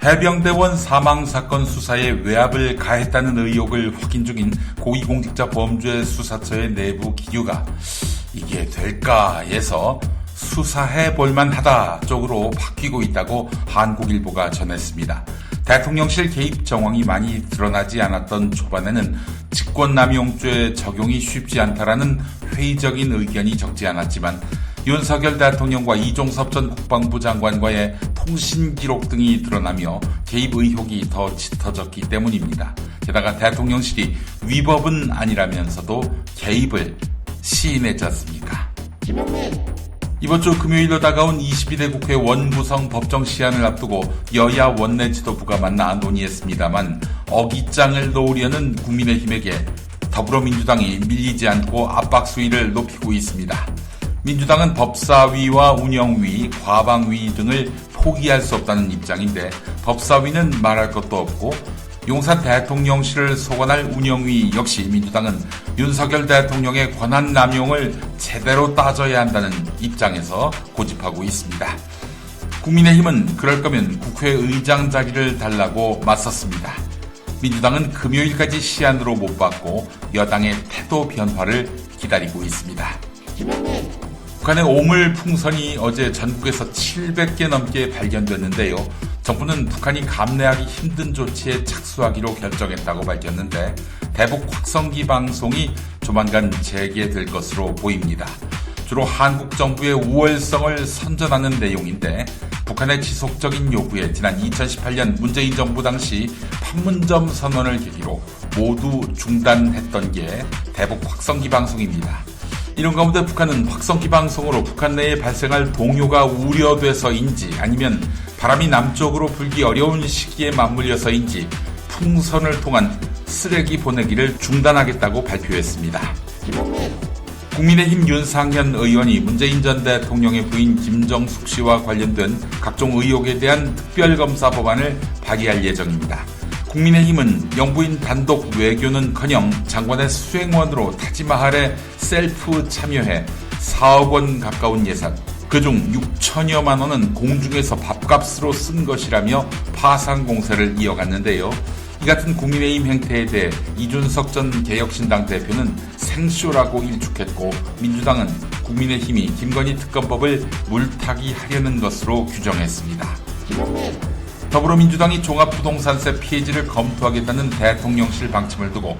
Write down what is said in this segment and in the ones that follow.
해병대원 사망사건 수사에 외압을 가했다는 의혹을 확인 중인 고위공직자 범죄 수사처의 내부 기류가 이게 될까에서 수사해 볼만하다 쪽으로 바뀌고 있다고 한국일보가 전했습니다. 대통령실 개입 정황이 많이 드러나지 않았던 초반에는 직권남용죄 적용이 쉽지 않다라는 회의적인 의견이 적지 않았지만 윤석열 대통령과 이종섭 전 국방부 장관과의 통신 기록 등이 드러나며 개입 의혹이 더 짙어졌기 때문입니다. 게다가 대통령실이 위법은 아니라면서도 개입을 시인했지 않습니까? 이번 주 금요일로 다가온 22대 국회 원구성 법정 시한을 앞두고 여야 원내 지도부가 만나 논의했습니다만 어깃장을 놓으려는 국민의힘에게 더불어민주당이 밀리지 않고 압박 수위를 높이고 있습니다. 민주당은 법사위와 운영위, 과방위 등을 포기할 수 없다는 입장인데 법사위는 말할 것도 없고 용산 대통령실을 소관할 운영위 역시 민주당은 윤석열 대통령의 권한 남용을 제대로 따져야 한다는 입장에서 고집하고 있습니다. 국민의힘은 그럴 거면 국회의장 자리를 달라고 맞섰습니다. 민주당은 금요일까지 시한으로 못 받고 여당의 태도 변화를 기다리고 있습니다. 북한의 오물 풍선이 어제 전국에서 700개 넘게 발견됐는데요. 정부는 북한이 감내하기 힘든 조치에 착수하기로 결정했다고 밝혔는데 대북 확성기 방송이 조만간 재개될 것으로 보입니다. 주로 한국 정부의 우월성을 선전하는 내용인데 북한의 지속적인 요구에 지난 2018년 문재인 정부 당시 판문점 선언을 계기로 모두 중단했던 게 대북 확성기 방송입니다. 이런 가운데 북한은 확성기 방송으로 북한 내에 발생할 동요가 우려돼서인지 아니면 바람이 남쪽으로 불기 어려운 시기에 맞물려서인지 풍선을 통한 쓰레기 보내기를 중단하겠다고 발표했습니다. 국민의힘 윤상현 의원이 문재인 전 대통령의 부인 김정숙 씨와 관련된 각종 의혹에 대한 특별검사 법안을 발의할 예정입니다. 국민의힘은 영부인 단독 외교는커녕 장관의 수행원으로 타지마할에 셀프 참여해 4억 원 가까운 예산, 그중 6천여만 원은 공중에서 밥값으로 쓴 것이라며 파상 공세를 이어갔는데요. 이 같은 국민의힘 행태에 대해 이준석 전 개혁신당 대표는 생쇼라고 일축했고 민주당은 국민의힘이 김건희 특검법을 물타기 하려는 것으로 규정했습니다. 더불어민주당이 종합부동산세 폐지를 검토하겠다는 대통령실 방침을 두고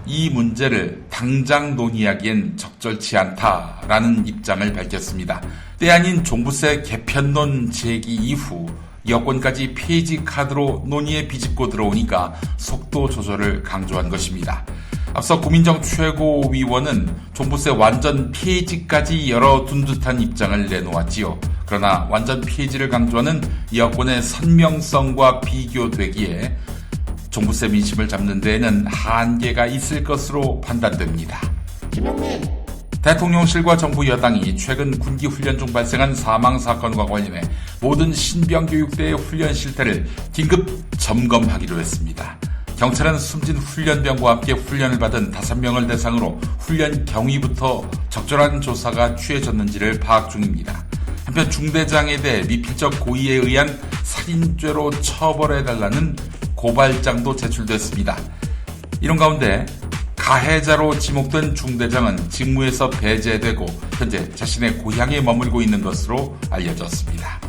이 문제를 당장 논의하기엔 적절치 않다라는 입장을 밝혔습니다. 때 아닌 종부세 개편론 제기 이후 여권까지 폐지 카드로 논의에 비집고 들어오니까 속도 조절을 강조한 것입니다. 앞서 고민정 최고위원은 종부세 완전 폐지까지 열어둔 듯한 입장을 내놓았지요. 그러나 완전 폐지를 강조하는 여권의 선명성과 비교되기에 종부세 민심을 잡는 데에는 한계가 있을 것으로 판단됩니다. 대통령실과 정부 여당이 최근 군기 훈련 중 발생한 사망 사건과 관련해 모든 신병교육대의 훈련 실태를 긴급 점검하기로 했습니다. 경찰은 숨진 훈련병과 함께 훈련을 받은 5명을 대상으로 훈련 경위부터 적절한 조사가 취해졌는지를 파악 중입니다. 한편 중대장에 대해 미필적 고의에 의한 살인죄로 처벌해달라는 고발장도 제출됐습니다. 이런 가운데 가해자로 지목된 중대장은 직무에서 배제되고 현재 자신의 고향에 머물고 있는 것으로 알려졌습니다.